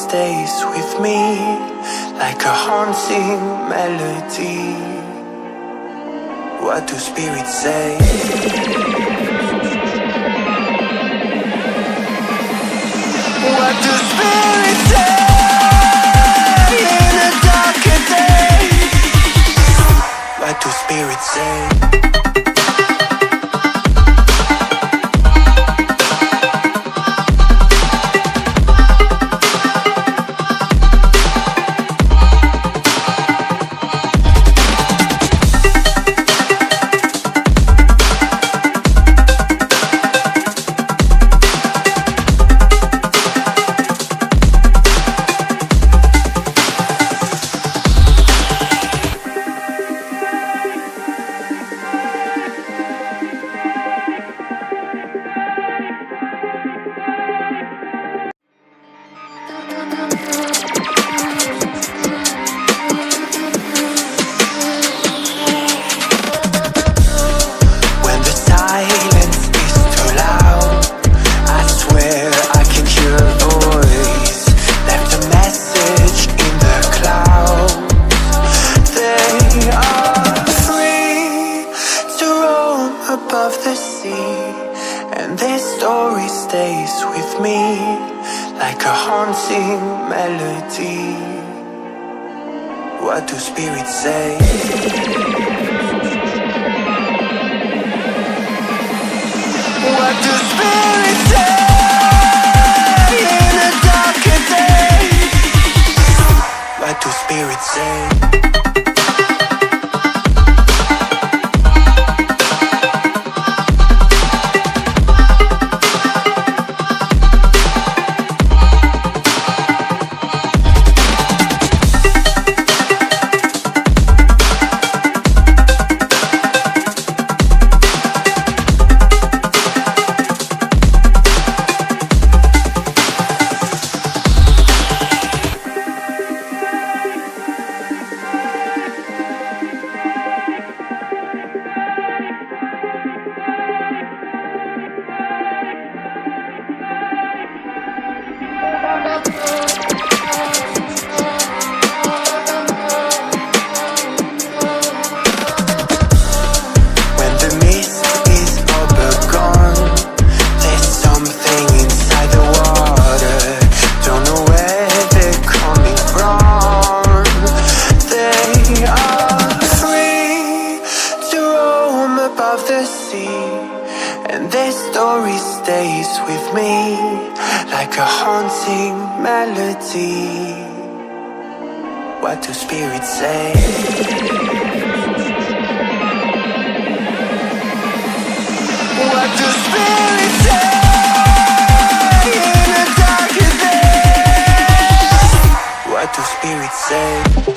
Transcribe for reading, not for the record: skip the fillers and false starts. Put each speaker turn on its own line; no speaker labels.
stays with me like a haunting melody. What do spirits say? What do spirits say in a darker day? What do spirits say? Above the sea, and their story stays with me like a haunting melody. What do spirits say? What do spirits say in a darker day? What do spirits say? And their story stays with me like a haunting melody. What do spirits say? What do spirits say in a darker day? What do spirits say?